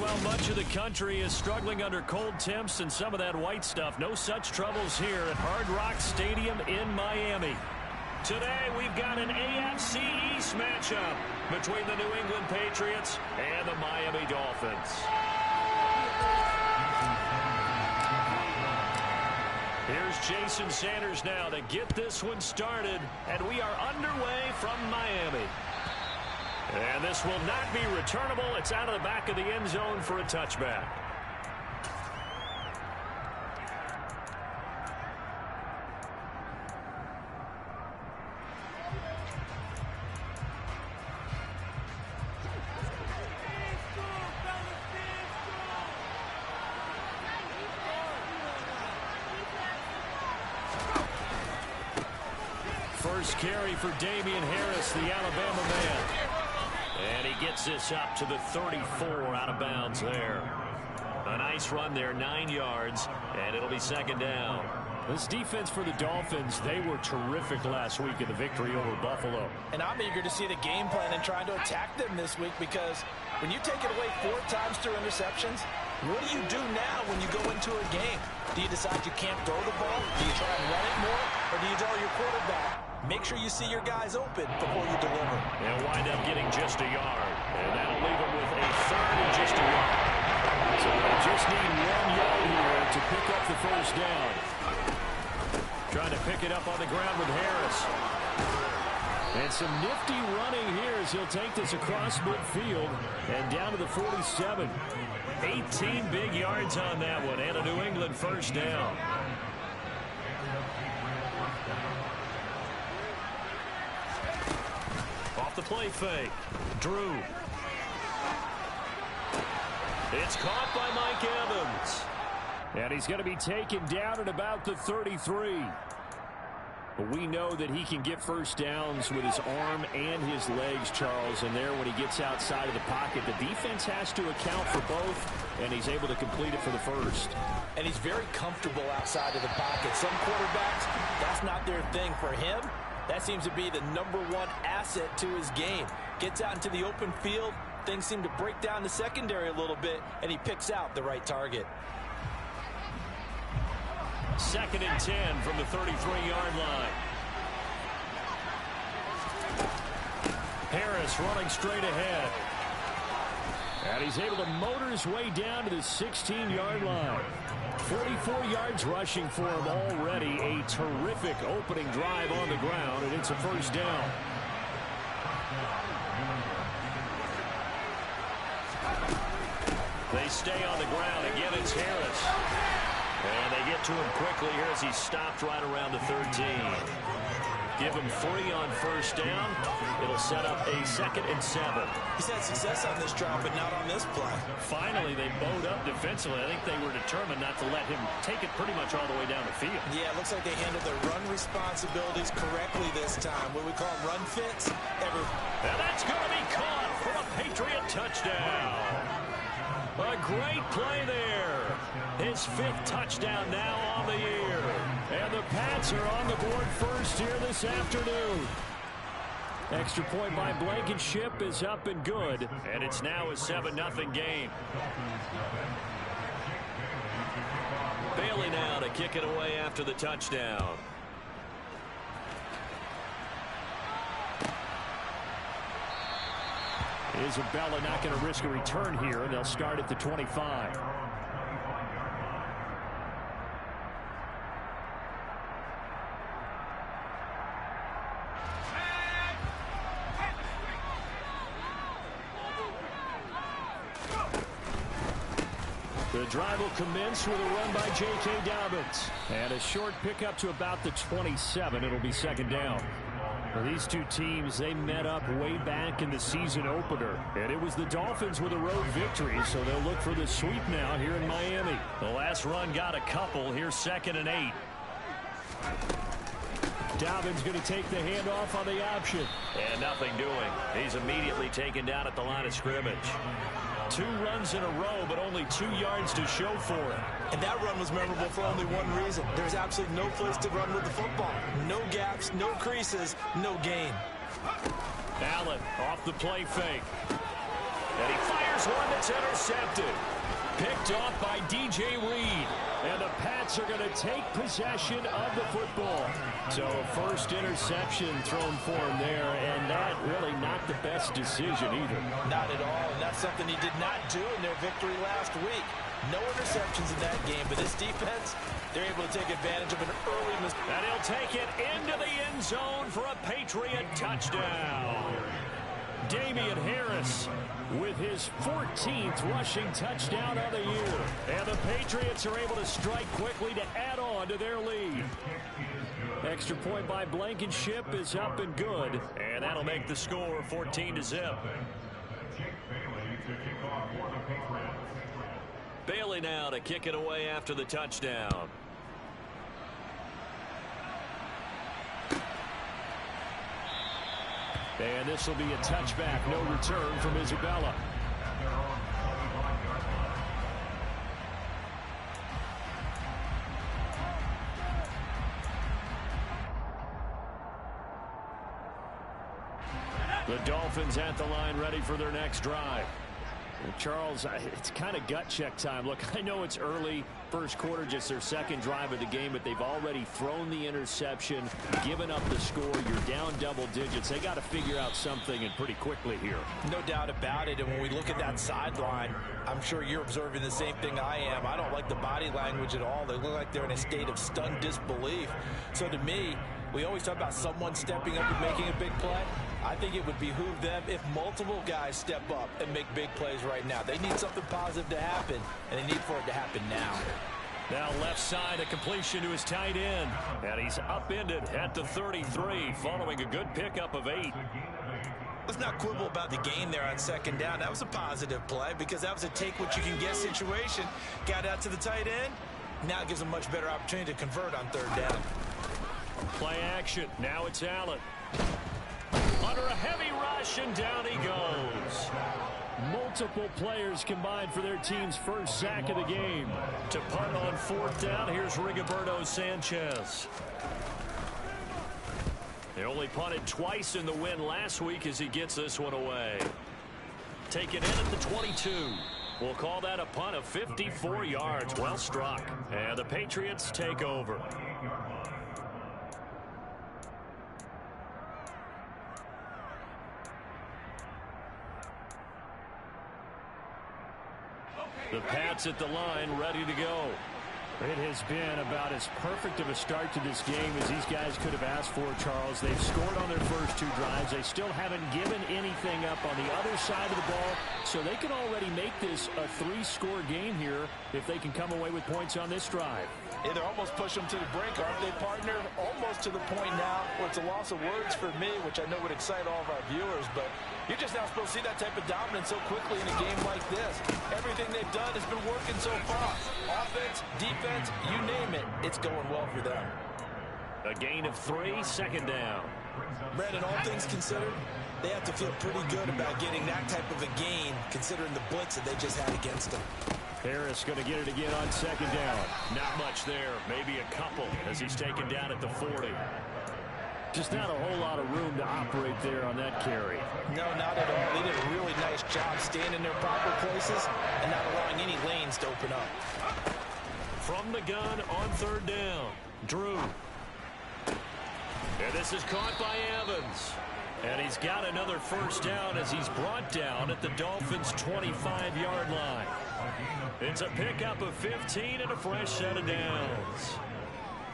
Well, much of the country is struggling under cold temps and some of that white stuff. No such troubles here at Hard Rock Stadium in Miami. Today, we've got an AFC East matchup between the New England Patriots and the Miami Dolphins. Here's Jason Sanders now to get this one started, and we are underway from Miami. And this will not be returnable. It's out of the back of the end zone for a touchback. First carry for Damian Harris, the Alabama man. And he gets this up to the 34 out of bounds there. A nice run there, 9 yards, and it'll be second down. This defense for the Dolphins, they were terrific last week in the victory over Buffalo. And I'm eager to see the game plan and trying to attack them this week, because when you take it away 4 times through interceptions, what do you do now when you go into a game? Do you decide you can't throw the ball? Do you try and run it more? Or do you tell your quarterback, make sure you see your guys open before you deliver? They'll wind up getting just a yard. And that'll leave them with a third and just a yard. So they just need 1 yard here to pick up the first down. Trying to pick it up on the ground with Harris. And some nifty running here as he'll take this across midfield and down to the 47. 18 big yards on that one, and a New England first down. Off the play fake. Drew. It's caught by Mike Evans. And he's going to be taken down at about the 33. But we know that he can get first downs with his arm and his legs, Charles. And there, when he gets outside of the pocket, the defense has to account for both, and he's able to complete it for the first. And he's very comfortable outside of the pocket. Some quarterbacks, that's not their thing. For him, that seems to be the #1 asset to his game. Gets out into the open field, things seem to break down the secondary a little bit, and he picks out the right target. 2nd and 10 from the 33-yard line. Harris running straight ahead. And he's able to motor his way down to the 16-yard line. 44 yards rushing for him already. A terrific opening drive on the ground, and it's a first down. They stay on the ground. Again, it's Harris. And they get to him quickly here as he's stopped right around the 13. Give him 3 on first down. It'll set up a 2nd and 7. He's had success on this drive, but not on this play. Finally, they bowed up defensively. I think they were determined not to let him take it pretty much all the way down the field. Yeah, it looks like they handled their run responsibilities correctly this time. What we call run fits. And that's going to be caught for a Patriot touchdown. A great play there. His 5th touchdown now on the year. And the Pats are on the board first here this afternoon. Extra point by Blankenship is up and good. And it's now a 7-0 game. Bailey now to kick it away after the touchdown. Isabella not going to risk a return here, and they'll start at the 25. The drive will commence with a run by J.K. Dobbins. And a short pickup to about the 27. It'll be second down. Well, these two teams, they met up way back in the season opener. And it was the Dolphins with a road victory, so they'll look for the sweep now here in Miami. The last run got a couple. Here's 2nd and 8. Dobbins going to take the handoff on the option. And nothing doing. He's immediately taken down at the line of scrimmage. 2 runs in a row, but only 2 yards to show for it. And that run was memorable for only one reason. There's absolutely no place to run with the football. No gaps, no creases, no gain. Allen off the play fake. And he fires one that's intercepted. Picked off by DJ Reed. And the Pats are going to take possession of the football. So a first interception thrown for him there, and that really not the best decision either. Not at all, and that's something he did not do in their victory last week. No interceptions in that game, but this defense, they're able to take advantage of an early mistake. And he'll take it into the end zone for a Patriot touchdown. Damian Harris with his 14th rushing touchdown of the year. And the Patriots are able to strike quickly to add on to their lead. Extra point by Blankenship is up and good. And that'll make the score 14-0. Bailey now to kick it away after the touchdown. And this will be a touchback, no return from Isabella. The Dolphins at the line, ready for their next drive. Well, Charles, it's kind of gut check time. Look, I know it's early, first quarter, just their second drive of the game, but they've already thrown the interception, given up the score. You're down double digits. They got to figure out something, and pretty quickly here. No doubt about it, and when we look at that sideline, I'm sure you're observing the same thing I am. I don't like the body language at all. They look like they're in a state of stunned disbelief. So to me, we always talk about someone stepping up and making a big play. I think it would behoove them if multiple guys step up and make big plays right now. They need something positive to happen, and they need for it to happen now. Now left side, a completion to his tight end. And he's upended at the 33, following a good pickup of 8. Let's not quibble about the gain there on second down. That was a positive play because that was a take-what-you-can-get situation. Got out to the tight end. Now it gives them much better opportunity to convert on third down. Play action. Now it's Allen. Under a heavy rush, and down he goes. Multiple players combined for their team's first sack of the game. To punt on fourth down, here's Rigoberto Sanchez. They only punted twice in the win last week as he gets this one away. Taken in at the 22. We'll call that a punt of 54 yards. Well struck. And the Patriots take over. The Pats at the line, ready to go. It has been about as perfect of a start to this game as these guys could have asked for, Charles. They've scored on their first two drives. They still haven't given anything up on the other side of the ball, so they can already make this a 3-score game here if they can come away with points on this drive. Yeah, they're almost pushing them to the brink, aren't they, partner? Almost to the point now where it's a loss of words for me, which I know would excite all of our viewers, but you're just now supposed to see that type of dominance so quickly in a game like this. Everything they've done has been working so far. Offense, defense, you name it, it's going well for them. A gain of 3, second down. Brandon, all things considered, they have to feel pretty good about getting that type of a gain, considering the blitz that they just had against them. Harris going to get it again on second down. Not much there, maybe a couple as he's taken down at the 40. Just not a whole lot of room to operate there on that carry. No, not at all. They did a really nice job staying in their proper places and not allowing any lanes to open up. From the gun on third down, Drew. And this is caught by Evans. And he's got another first down as he's brought down at the Dolphins' 25-yard line. It's a pickup of 15 and a fresh set of downs.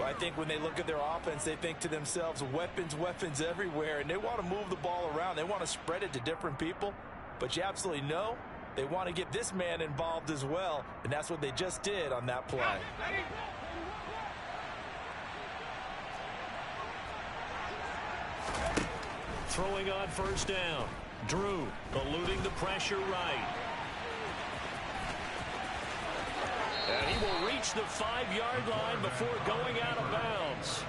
I think when they look at their offense, they think to themselves, weapons, weapons everywhere, and they want to move the ball around. They want to spread it to different people, but you absolutely know they want to get this man involved as well, and that's what they just did on that play. Throwing on first down. Drew eluding the pressure right. And he will reach the 5-yard line before going out of bounds.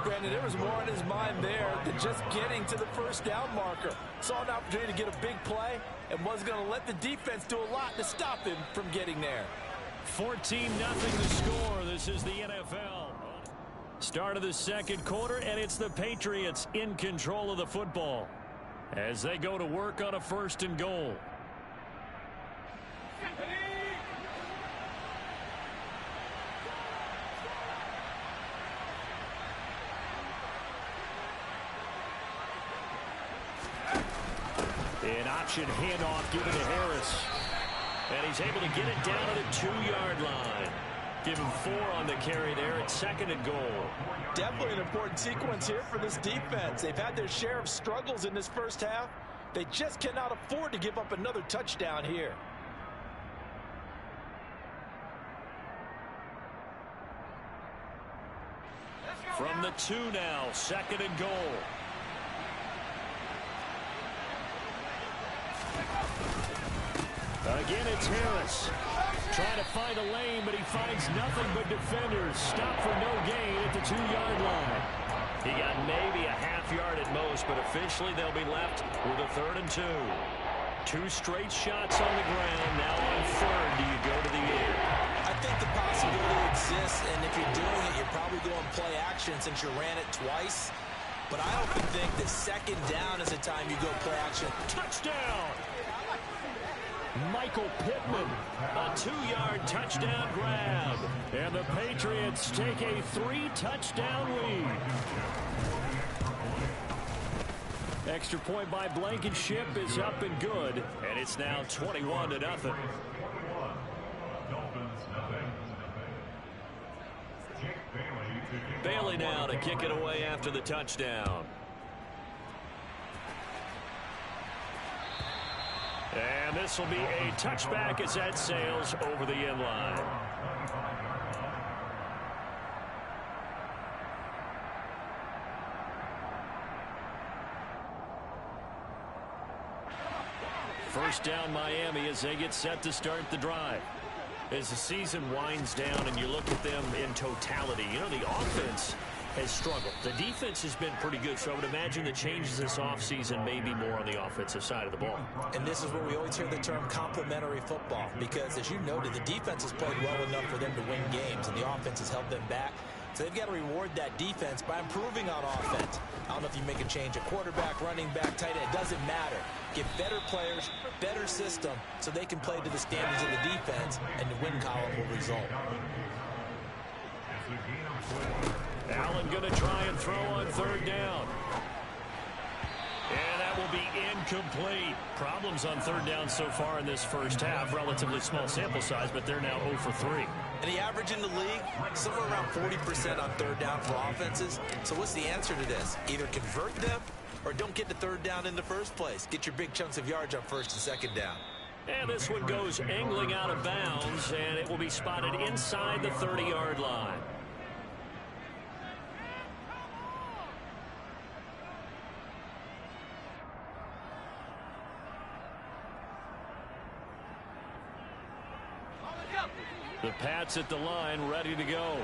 Granted, there was more on his mind there than just getting to the first down marker. Saw an opportunity to get a big play and wasn't going to let the defense do a lot to stop him from getting there. 14-0 the score. This is the NFL. Start of the second quarter, and it's the Patriots in control of the football as they go to work on a 1st and goal. An option handoff given to Harris. And he's able to get it down to the 2-yard line. Give him 4 on the carry there at 2nd and goal. Definitely an important sequence here for this defense. They've had their share of struggles in this first half. They just cannot afford to give up another touchdown here. From the 2 now, 2nd and goal. Again, it's Harris. Trying to find a lane, but he finds nothing but defenders. Stop for no gain at the 2-yard line. He got maybe a half-yard at most, but officially they'll be left with a 3rd and 2. 2 straight shots on the ground. Now on 3rd, do you go to the air? I think the possibility exists, and if you're doing it, you're probably going play action since you ran it twice. But I often think that 2nd down is the time you go play action. Touchdown! Michael Pittman, a 2-yard touchdown grab. And the Patriots take a 3-touchdown lead. Extra point by Blankenship is up and good. And it's now 21-0. Bailey now to kick it away after the touchdown. And this will be a touchback as that sails over the end line. First down Miami as they get set to start the drive. As the season winds down and you look at them in totality, you know, the offense has struggled. The defense has been pretty good, so I would imagine the changes this offseason may be more on the offensive side of the ball. And this is where we always hear the term complementary football, because as you noted, the defense has played well enough for them to win games, and the offense has held them back. So they've got to reward that defense by improving on offense. I don't know if you make a change at quarterback, running back, tight end. It doesn't matter. Get better players, better system, so they can play to the standards of the defense, and the win column will result. Allen going to try and throw on 3rd down. And that will be incomplete. Problems on 3rd down so far in this first half. Relatively small sample size, but they're now 0 for 3. And the average in the league, somewhere around 40% on 3rd down for offenses. So what's the answer to this? Either convert them or don't get to 3rd down in the first place. Get your big chunks of yards on 1st and 2nd down. And this one goes angling out of bounds, and it will be spotted inside the 30-yard line. The Pats at the line, ready to go.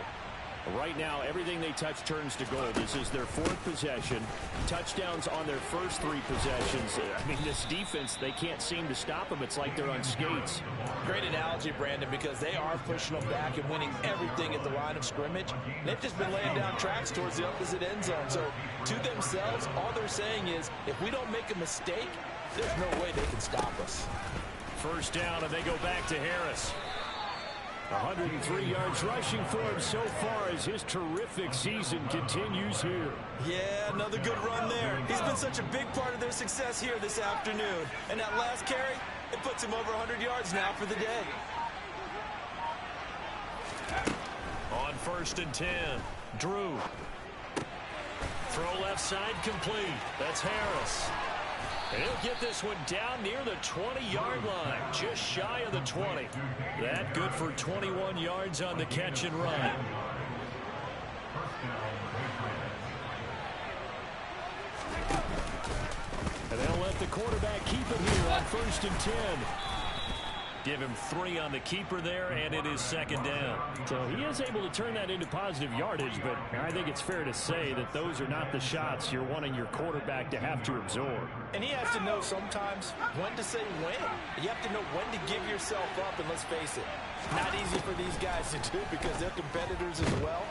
Right now, everything they touch turns to gold. This is their 4th possession. Touchdowns on their first 3 possessions. I mean, this defense, they can't seem to stop them. It's like they're on skates. Great analogy, Brandon, because they are pushing them back and winning everything at the line of scrimmage. They've just been laying down tracks towards the opposite end zone. So, to themselves, all they're saying is, if we don't make a mistake, there's no way they can stop us. First down, and they go back to Harris. 103 yards rushing for him so far as his terrific season continues here. Yeah, another good run there. He's been such a big part of their success here this afternoon. And that last carry, it puts him over 100 yards now for the day. On 1st and 10, Drew. Throw left side complete. That's Harris. And he'll get this one down near the 20-yard line, just shy of the 20. That good for 21 yards on the catch and run. And they'll let the quarterback keep it here on 1st and 10. Give him 3 on the keeper there, and it is 2nd down. So he is able to turn that into positive yardage, but I think it's fair to say that those are not the shots you're wanting your quarterback to have to absorb. And he has to know sometimes when to say when. You have to know when to give yourself up, and let's face it, not easy for these guys to do because they're competitors as well.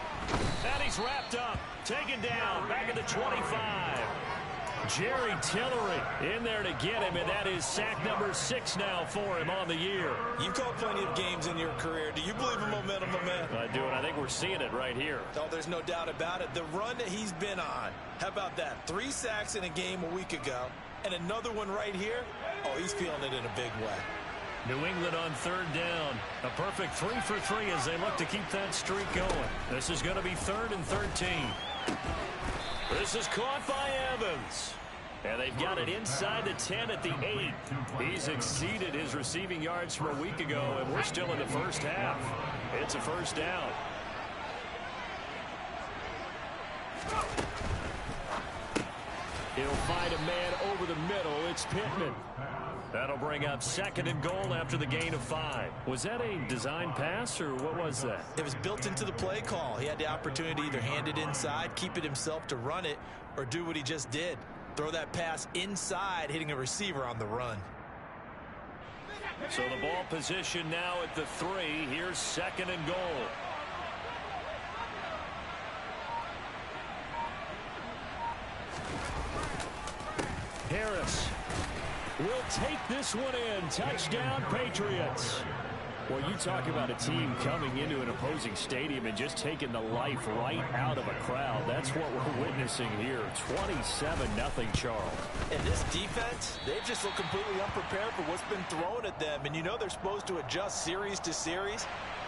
And he's wrapped up, taken down, back at the 25. Jerry Tillery in there to get him, and that is sack number 6 now for him on the year. You've called plenty of games in your career. Do you believe in momentum, my man? I do, and I think we're seeing it right here. Oh, there's no doubt about it. The run that he's been on. How about that? 3 sacks in a game a week ago, and another one right here. Oh, he's feeling it in a big way. New England on 3rd down. A perfect 3 for 3 as they look to keep that streak going. This is going to be 3rd and 13. This is caught by Evans. And they've got it inside the 10 at the 8. He's exceeded his receiving yards from a week ago, and we're still in the first half. It's a first down. He'll find a man over the middle. It's Pittman. That'll bring up 2nd and goal after the gain of 5. Was that a design pass, or what was that? It was built into the play call. He had the opportunity to either hand it inside, keep it himself to run it, or do what he just did. Throw that pass inside, hitting a receiver on the run. So the ball position now at the 3. Here's 2nd and goal. Harris will take this one in. Touchdown, Patriots. Well, you talk about a team coming into an opposing stadium and just taking the life right out of a crowd. That's what we're witnessing here. 27-0 Charles. And this defense, they just look completely unprepared for what's been thrown at them. And you know they're supposed to adjust series to series.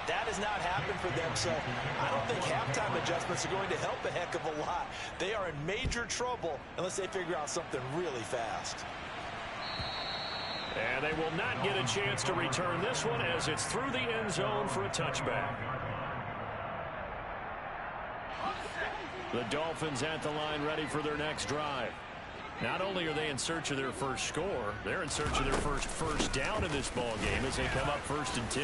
That has not happened for them, so I don't think halftime adjustments are going to help a heck of a lot. They are in major trouble unless they figure out something really fast. And they will not get a chance to return this one as it's through the end zone for a touchback. The Dolphins at the line ready for their next drive. Not only are they in search of their first score, they're in search of their first down in this ball game as they come up 1st and 10.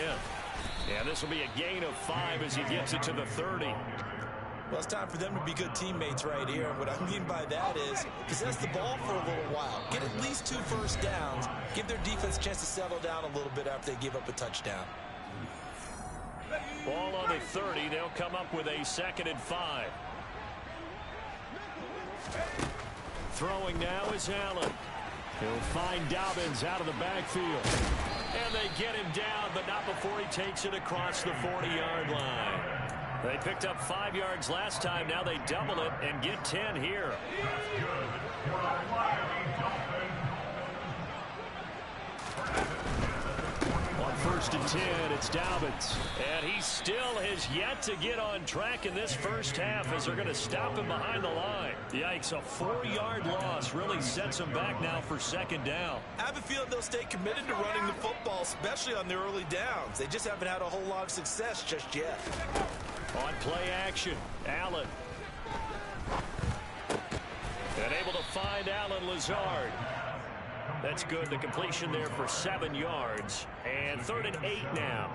And this will be a gain of 5 as he gets it to the 30. Well, it's time for them to be good teammates right here. And what I mean by that is possess the ball for a little while. Get at least 2 first downs. Give their defense a chance to settle down a little bit after they give up a touchdown. Ball on the 30. They'll come up with a 2nd and 5. Throwing now is Allen. He'll find Dobbins out of the backfield. And they get him down, but not before he takes it across the 40-yard line. They picked up 5 yards last time. Now they double it and get 10 here. On 1st and 10, it's Dobbins. And he still has yet to get on track in this first half as they're going to stop him behind the line. Yikes, a 4-yard loss really sets him back now for 2nd down. I have a feeling they'll stay committed to running the football, especially on their early downs. They just haven't had a whole lot of success just yet. On play action, Allen. And able to find Allen Lazard. That's good. The completion there for 7 yards. And 3rd and 8 now.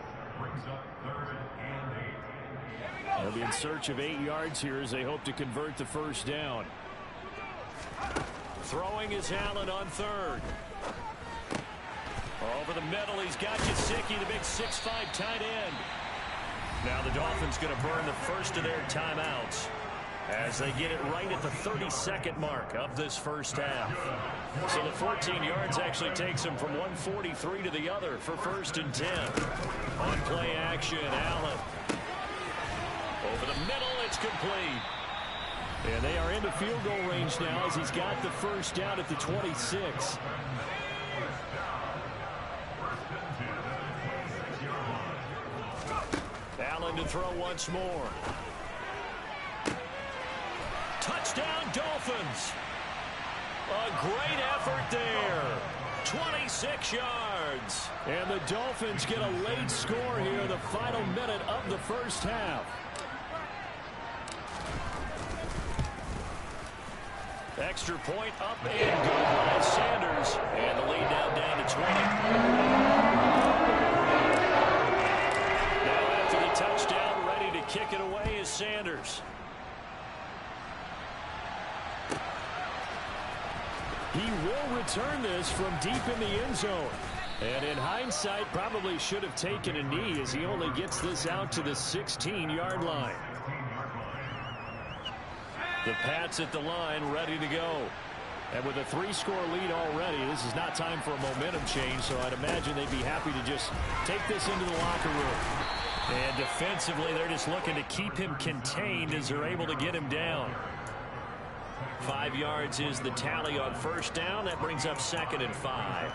They'll be in search of 8 yards here as they hope to convert the first down. Throwing is Allen on 3rd. Over the middle, he's got Gesicki, the big 6'5" tight end. Now the Dolphins going to burn the first of their timeouts as they get it right at the 32nd mark of this first half. So the 14 yards actually takes them from 143 to the other for 1st and 10. On play action, Allen. Over the middle, it's complete. And they are into field goal range now as he's got the first down at the 26. Allen to throw once more. Touchdown, Dolphins. A great effort there. 26 yards. And the Dolphins get a late score here, the final minute of the first half. Extra point up and good by Sanders. And the lead now down to 20. Now after the touchdown, ready to kick it away is Sanders. He will return this from deep in the end zone. And in hindsight, probably should have taken a knee as he only gets this out to the 16-yard line. The Pats at the line, ready to go. And with a 3-score lead already, this is not time for a momentum change, so I'd imagine they'd be happy to just take this into the locker room. And defensively, they're just looking to keep him contained as they're able to get him down. 5 yards is the tally on first down. That brings up 2nd and 5.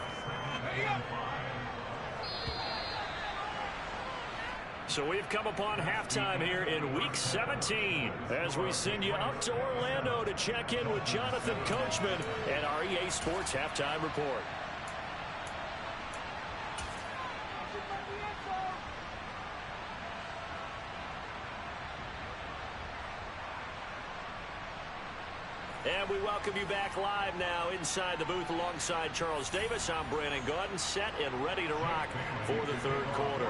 So we've come upon halftime here in Week 17 as we send you up to Orlando to check in with Jonathan Coachman and our EA Sports Halftime Report. And we welcome you back live now inside the booth alongside Charles Davis. I'm Brandon Gaudin, set and ready to rock for the third quarter.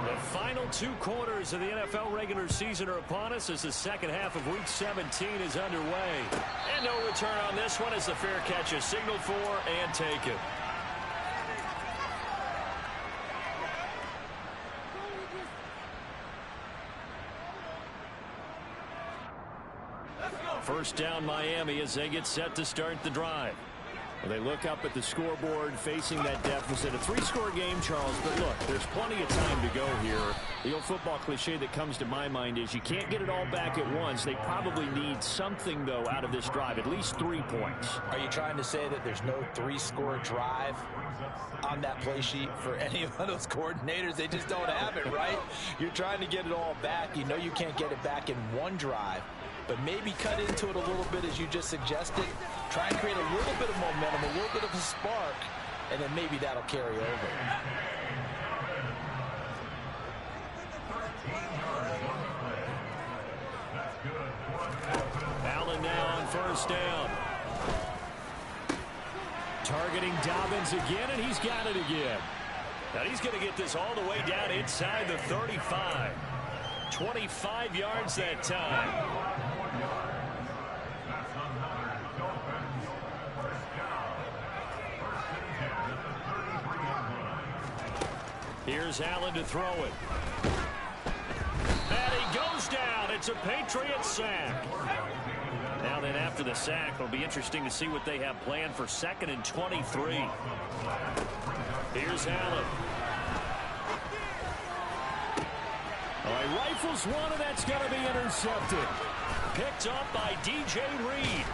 The final 2 quarters of the NFL regular season are upon us as the second half of Week 17 is underway. And no return on this one as the fair catch is signaled for and taken. First down Miami as they get set to start the drive. Well, they look up at the scoreboard facing that deficit. A 3-score game, Charles, but look, there's plenty of time to go here. The old football cliche that comes to my mind is you can't get it all back at once. They probably need something, though, out of this drive, at least 3 points. Are you trying to say that there's no 3-score drive on that play sheet for any of those coordinators? They just don't have it, right? You're trying to get it all back. You know you can't get it back in one drive. But maybe cut into it a little bit as you just suggested. Try and create a little bit of momentum, a little bit of a spark, and then maybe that'll carry over. Allen now on first down. Targeting Dobbins again, and he's got it again. Now he's going to get this all the way down inside the 35. 25 yards that time. Here's Allen to throw it. And he goes down. It's a Patriot sack. Now then, after the sack, it'll be interesting to see what they have planned for 2nd and 23. Here's Allen. Oh, he rifles one, and that's going to be intercepted. Picked up by DJ Reed.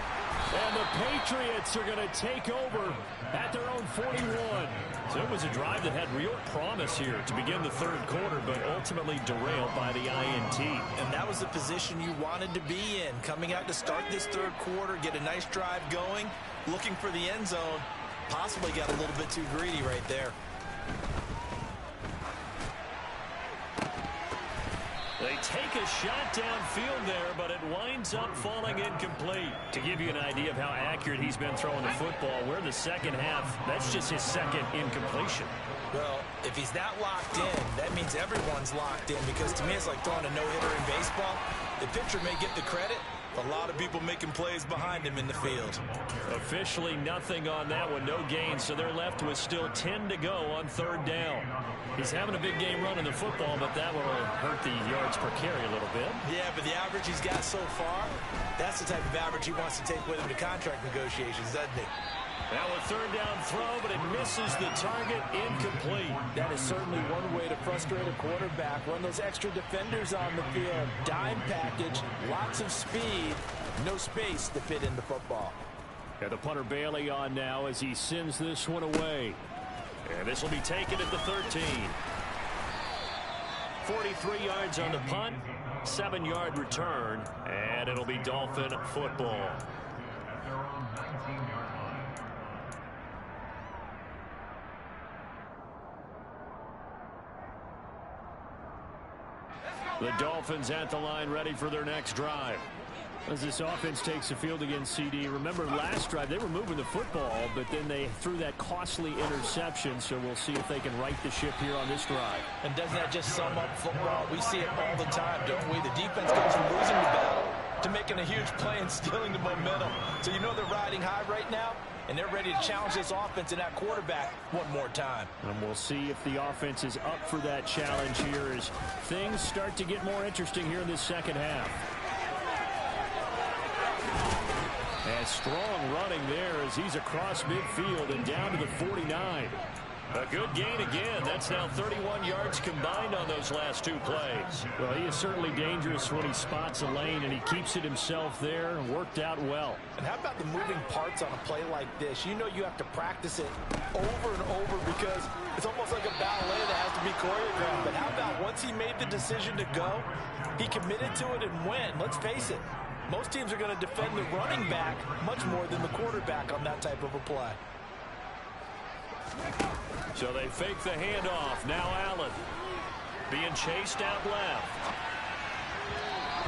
And the Patriots are going to take over at their own 41. So it was a drive that had real promise here to begin the third quarter, but ultimately derailed by the INT. And that was the position you wanted to be in. Coming out to start this third quarter, get a nice drive going, looking for the end zone. Possibly got a little bit too greedy right there. They take a shot downfield there, but it winds up falling incomplete. To give you an idea of how accurate he's been throwing the football, we're in the second half. That's just his second incompletion. Well, if he's that locked in, that means everyone's locked in, because to me it's like throwing a no-hitter in baseball. The pitcher may get the credit, a lot of people making plays behind him in the field. Officially nothing on that one, no gain, so they're left with still 10 to go on third down. He's having a big game running the football, but that one will hurt the yards per carry a little bit. Yeah, but the average he's got so far, that's the type of average he wants to take with him to contract negotiations, doesn't he? Now a third down throw, but it misses the target, incomplete. That is certainly one way to frustrate a quarterback. Run those extra defenders on the field. Dime package, lots of speed, no space to fit in the football. And the punter Bailey on now as he sends this one away. And this will be taken at the 13. 43 yards on the punt, 7-yard return, and it'll be Dolphin football. The Dolphins at the line, ready for their next drive. As this offense takes the field against CD, remember last drive they were moving the football, but then they threw that costly interception, so we'll see if they can right the ship here on this drive. And doesn't that just sum up football? We see it all the time, don't we? The defense goes from losing the battle to making a huge play and stealing the momentum. So you know they're riding high right now, and they're ready to challenge this offense and that quarterback one more time. And we'll see if the offense is up for that challenge here as things start to get more interesting here in this second half. And strong running there as he's across midfield and down to the 49. A good gain again. That's now 31 yards combined on those last two plays. Well, he is certainly dangerous when he spots a lane, and he keeps it himself there and worked out well. And how about the moving parts on a play like this? You know you have to practice it over and over because it's almost like a ballet that has to be choreographed. But how about once he made the decision to go, he committed to it and went. Let's face it, most teams are going to defend the running back much more than the quarterback on that type of a play. So they fake the handoff. Now Allen being chased out left.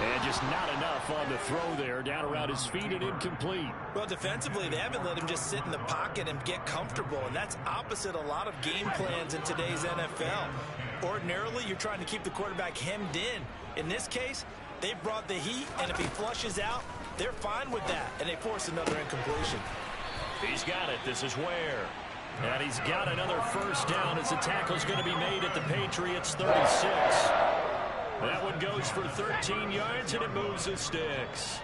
And just not enough on the throw there. Down around his feet and incomplete. Well, defensively, they haven't let him just sit in the pocket and get comfortable. And that's opposite a lot of game plans in today's NFL. Ordinarily, you're trying to keep the quarterback hemmed in. In this case, they brought the heat, and if he flushes out, they're fine with that. And they force another incompletion. He's got it. This is Ware. And he's got another first down as the tackle's going to be made at the Patriots' 36. That one goes for 13 yards, and it moves the sticks.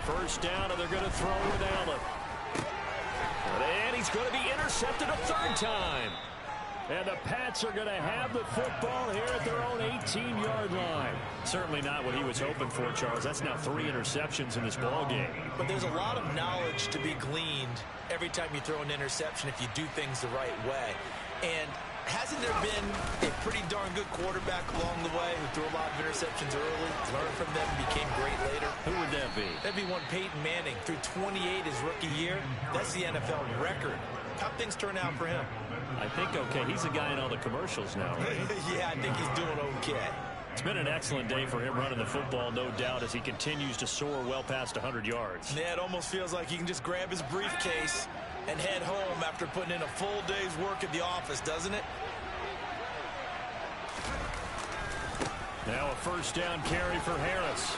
First down, and they're going to throw with Allen. And he's going to be intercepted a third time. And the Pats are going to have the football here at their own 18-yard line. Certainly not what he was hoping for, Charles. That's now 3 interceptions in this ballgame. But there's a lot of knowledge to be gleaned every time you throw an interception if you do things the right way. And hasn't there been a pretty darn good quarterback along the way who threw a lot of interceptions early, learned from them, became great later? Who would that be? That'd be one Peyton Manning. Threw 28 his rookie year. That's the NFL record. How'd things turn out for him? I think okay. He's the guy in all the commercials now, right? Yeah, I think he's doing okay. It's been an excellent day for him running the football, no doubt, as he continues to soar well past 100 yards. Yeah, it almost feels like he can just grab his briefcase and head home after putting in a full day's work at the office, doesn't it? Now a first down carry for Harris.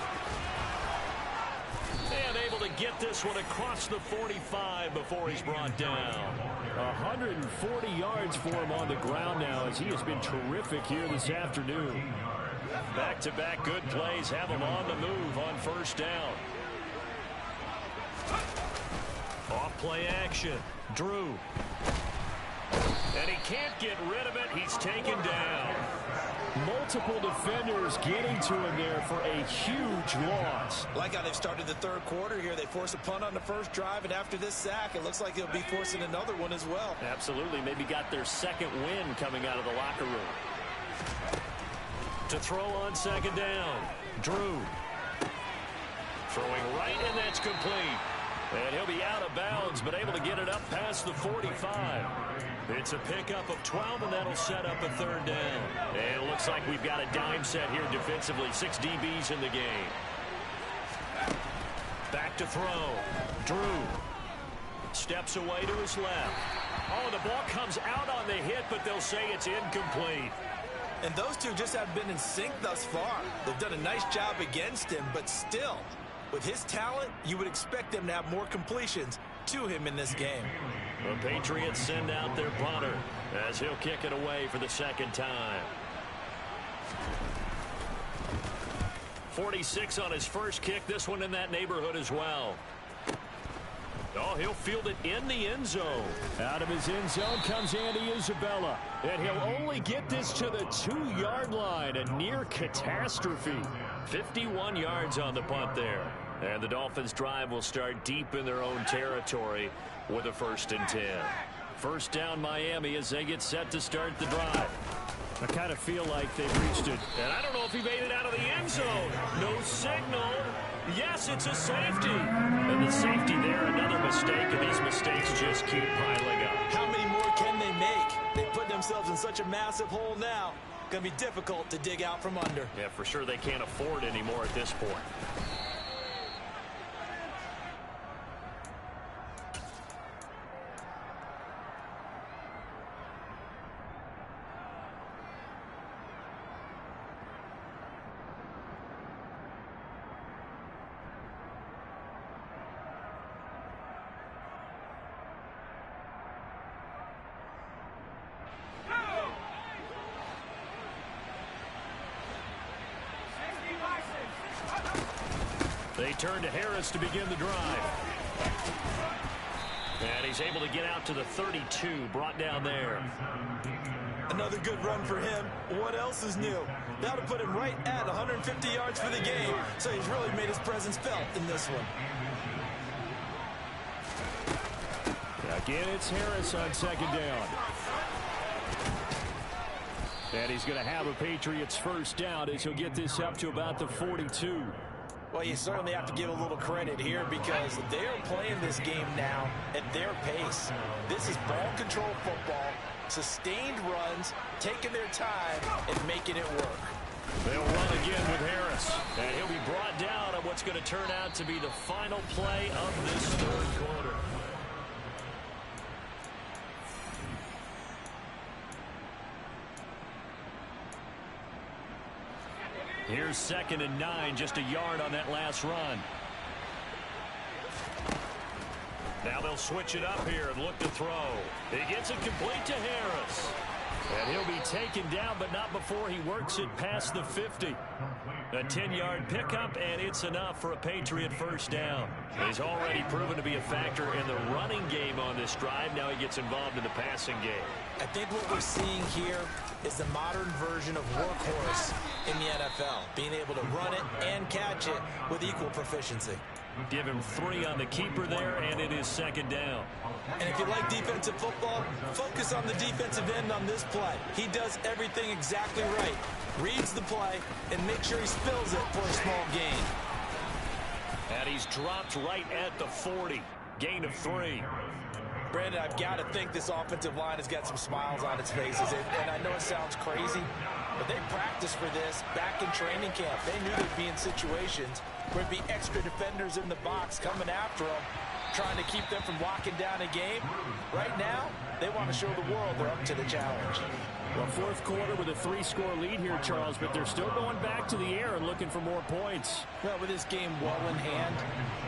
And able to get this one across the 45 before he's brought down. 140 yards for him on the ground now as he has been terrific here this afternoon. Back-to-back good plays have him on the move on first down. Off play action. Drew. And he can't get rid of it. He's taken down. Multiple defenders getting to him there for a huge loss. Like how they've started the third quarter here. They force a punt on the first drive, and after this sack, it looks like they'll be forcing another one as well. Absolutely. Maybe got their second win coming out of the locker room. To throw on second down. Drew. Throwing right, and that's complete. And he'll be out of bounds, but able to get it up past the 45. It's a pickup of 12, and that'll set up a third down. And it looks like we've got a dime set here defensively. 6 DBs in the game. Back to throw. Drew. Steps away to his left. Oh, the ball comes out on the hit, but they'll say it's incomplete. And those two just have been in sync thus far. They've done a nice job against him, but still, with his talent, you would expect them to have more completions to him in this game. The Patriots send out their punter as he'll kick it away for the second time. 46 on his first kick. This one in that neighborhood as well. Oh, he'll field it in the end zone. Out of his end zone comes Andy Isabella. And he'll only get this to the 2-yard line. A near catastrophe. 51 yards on the punt there. And the Dolphins' drive will start deep in their own territory with a 1st and 10. First down Miami as they get set to start the drive. I kind of feel like they've reached it. And I don't know if he made it out of the end zone. No signal. Yes, it's a safety. And the safety there, another mistake, and these mistakes just keep piling up. How many more can they make? They put themselves in such a massive hole now. Going to be difficult to dig out from under. Yeah, for sure they can't afford anymore at this point. They turn to Harris to begin the drive. And he's able to get out to the 32, brought down there. Another good run for him. What else is new? That'll put him right at 150 yards for the game, so he's really made his presence felt in this one. Again, it's Harris on second down. And he's going to have a Patriots first down as he'll get this up to about the 42. Well, you certainly have to give a little credit here because they're playing this game now at their pace. This is ball control football, sustained runs, taking their time and making it work. They'll run again with Harris, and he'll be brought down on what's going to turn out to be the final play of this third quarter. Here's 2nd and 9, just a yard on that last run. Now they'll switch it up here and look to throw. He gets it complete to Harris. And he'll be taken down, but not before he works it past the 50. A 10-yard pickup, and it's enough for a Patriot first down. He's already proven to be a factor in the running game on this drive. Now he gets involved in the passing game. I think what we're seeing here is the modern version of workhorse in the NFL, being able to run it and catch it with equal proficiency. Give him 3 on the keeper there, and it is 2nd down. And if you like defensive football, focus on the defensive end on this play. He does everything exactly right. Reads the play and makes sure he spills it for a small gain. And he's dropped right at the 40. Gain of 3. Brandon, I've got to think this offensive line has got some smiles on its faces. And I know it sounds crazy, but they practiced for this back in training camp. They knew they'd be in situations where there'd be extra defenders in the box coming after them, trying to keep them from locking down a game. Right now, they want to show the world they're up to the challenge. Well, fourth quarter with a 3-score lead here, Charles, but they're still going back to the air and looking for more points. Well, with this game well in hand,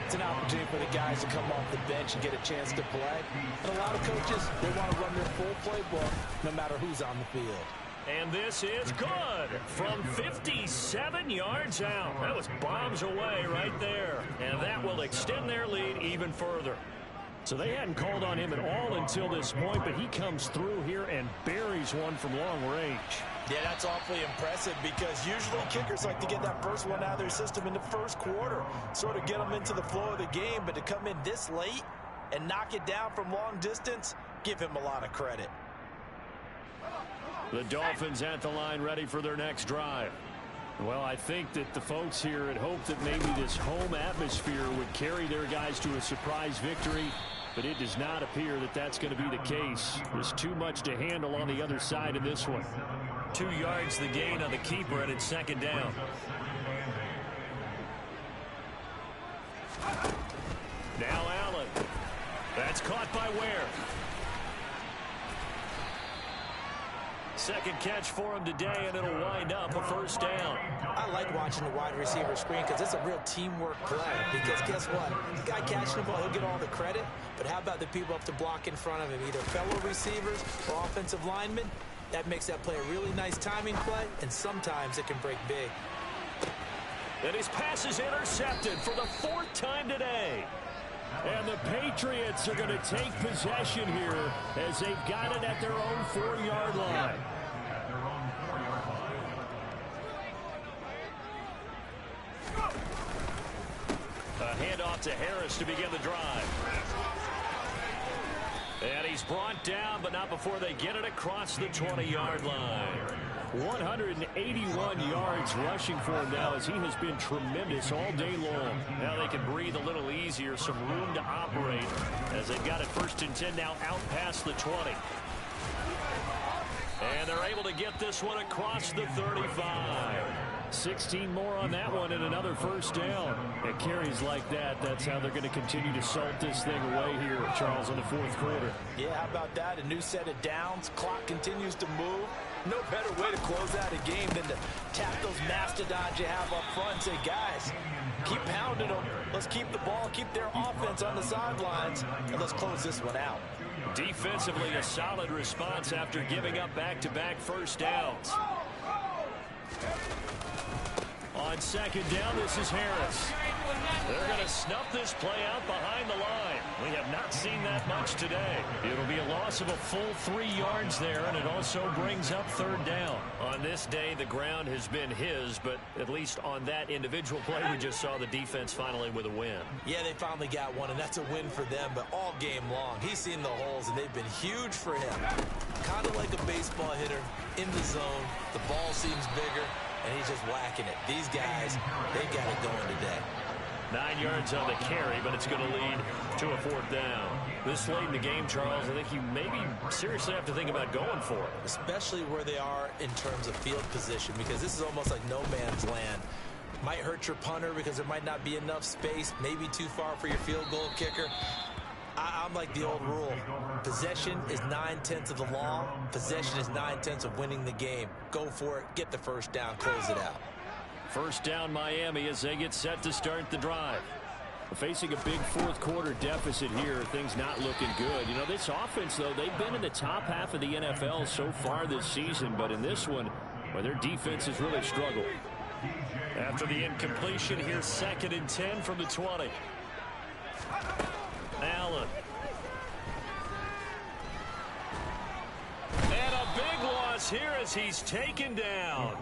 it's an opportunity for the guys to come off the bench and get a chance to play. And a lot of coaches, they want to run their full playbook no matter who's on the field. And this is good from 57 yards out. That was bombs away right there. And that will extend their lead even further. So they hadn't called on him at all until this point, but he comes through here and buries one from long range. Yeah, that's awfully impressive because usually kickers like to get that first one out of their system in the first quarter, sort of get them into the flow of the game, but to come in this late and knock it down from long distance, give him a lot of credit. The Dolphins at the line ready for their next drive. Well, I think that the folks here had hoped that maybe this home atmosphere would carry their guys to a surprise victory, but it does not appear that that's going to be the case. There's too much to handle on the other side of this one. 2 yards the gain on the keeper, and it's 2nd down. Now Allen. That's caught by Ware. Second catch for him today, and it'll wind up a first down. I like watching the wide receiver screen because it's a real teamwork play. Because guess what? The guy catching the ball, he'll get all the credit. But how about the people up to block in front of him, either fellow receivers or offensive linemen? That makes that play a really nice timing play, and sometimes it can break big. And his pass is intercepted for the 4th time today. And the Patriots are going to take possession here as they've got it at their own 4-yard line. A handoff to Harris to begin the drive. And he's brought down, but not before they get it across the 20-yard line. 181 yards rushing for him now as he has been tremendous all day long. Now they can breathe a little easier, some room to operate as they've got it 1st and 10 now out past the 20. And they're able to get this one across the 35. 16 more on that one and another first down. At carries like that, that's how they're going to continue to salt this thing away here, Charles, in the 4th quarter. Yeah, how about that? A new set of downs. Clock continues to move. No better way to close out a game than to tap those mastodons you have up front and say, guys, keep pounding them. Let's keep the ball, keep their offense on the sidelines, and let's close this one out. Defensively, a solid response after giving up back-to-back first downs. On 2nd down, this is Harris. They're going to snuff this play out behind the line. We have not seen that much today. It'll be a loss of a full 3 yards there, and it also brings up third down. On this day, the ground has been his, but at least on that individual play, we just saw the defense finally with a win. Yeah, they finally got one, and that's a win for them, but all game long, he's seen the holes, and they've been huge for him. Kind of like a baseball hitter in the zone. The ball seems bigger, and he's just whacking it. These guys, they got it going today. 9 yards on the carry, but it's going to lead to a fourth down. This late in the game, Charles, I think you maybe seriously have to think about going for it. Especially where they are in terms of field position, because this is almost like no man's land. Might hurt your punter because there might not be enough space, maybe too far for your field goal kicker. I'm like the old rule. Possession is 9/10 of the law. Possession is 9/10 of winning the game. Go for it, get the first down, close it out. First down Miami as they get set to start the drive. Facing a big fourth quarter deficit here, things not looking good. You know, this offense, though, they've been in the top half of the NFL so far this season, but in this one, well, their defense has really struggled. After the incompletion, here's 2nd and 10 from the 20. Allen. And a big loss here as he's taken down.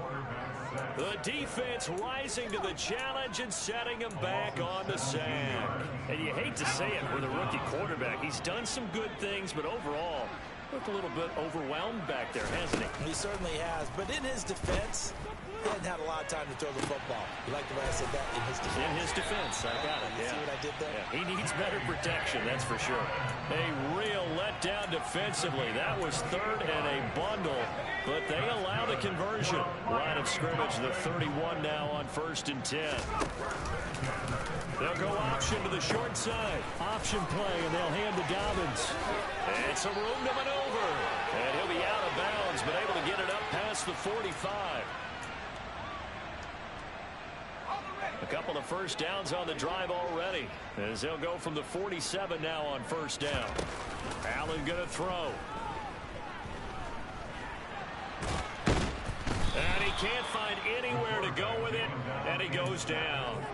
The defense rising to the challenge and setting him back on the sack. And you hate to say it with a rookie quarterback. He's done some good things, but overall, looked a little bit overwhelmed back there, hasn't he? He certainly has, but in his defense, he hasn't had a lot of time to throw the football. You like the way I said that? In his defense. In his defense, I got it. You see what I did there? Yeah. He needs better protection, that's for sure. A real letdown defensively. That was 3rd and a bundle, but they allow the conversion. Line of scrimmage, the 31 now on 1st and 10. They'll go option to the short side. Option play, and they'll hand to Dobbins. And some room to maneuver. And he'll be out of bounds, but able to get it up past the 45. A couple of first downs on the drive already, as they'll go from the 47 now on 1st down. Allen going to throw. And he can't find anywhere to go with it, and he goes down.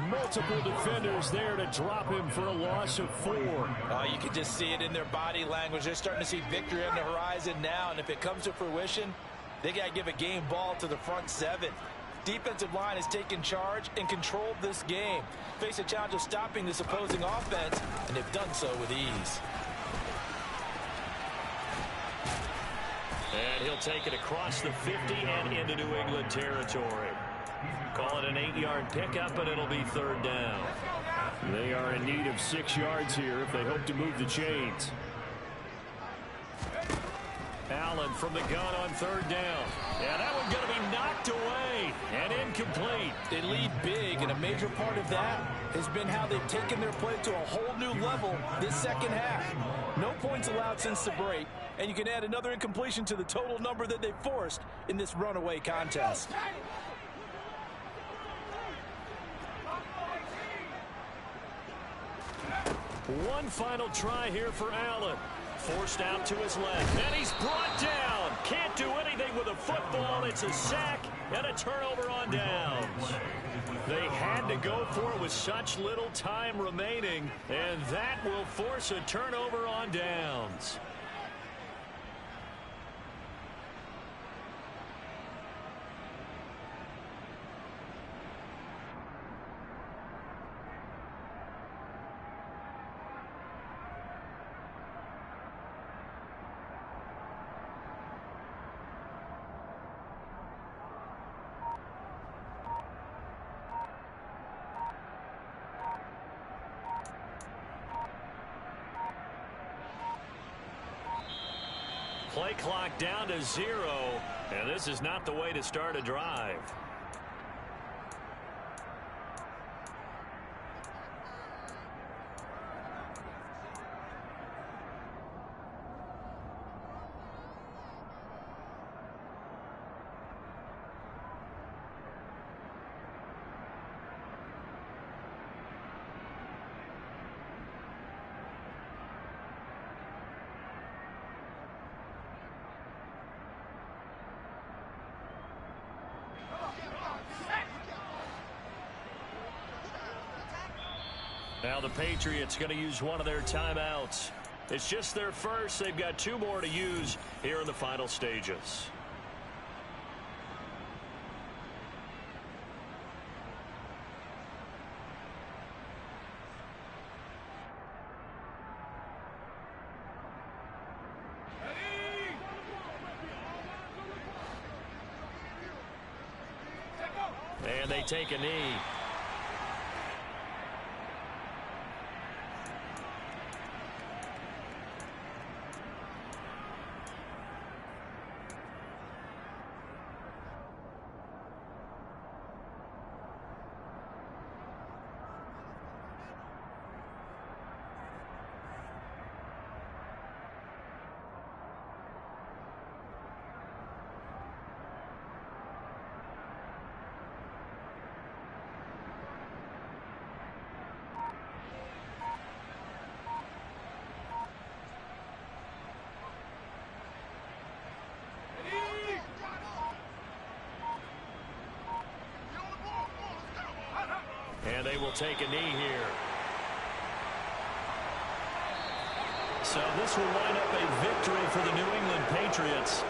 Multiple defenders there to drop him for a loss of 4. You can just see it in their body language. They're starting to see victory on the horizon now, and if it comes to fruition, they got to give a game ball to the front 7. Defensive line has taken charge and controlled this game. Face a challenge of stopping this opposing offense, and they've done so with ease. And he'll take it across the 50 and into New England territory. Call it an 8-yard pickup, and it'll be 3rd down. They are in need of 6 yards here if they hope to move the chains. Allen from the gun on 3rd down. Yeah, that one's going to be knocked away and incomplete. They lead big, and a major part of that has been how they've taken their play to a whole new level this second half. No points allowed since the break, and you can add another incompletion to the total number that they forced in this runaway contest. One final try here for Allen. Forced out to his left, and he's brought down. Can't do anything with a football. It's a sack and a turnover on downs. They had to go for it with such little time remaining, and that will force a turnover on downs. Play clock down to 0, and this is not the way to start a drive. Now the Patriots going to use one of their timeouts. It's just their first. They've got 2 more to use here in the final stages. And they take a knee. And they will take a knee here. So this will wind up a victory for the New England Patriots.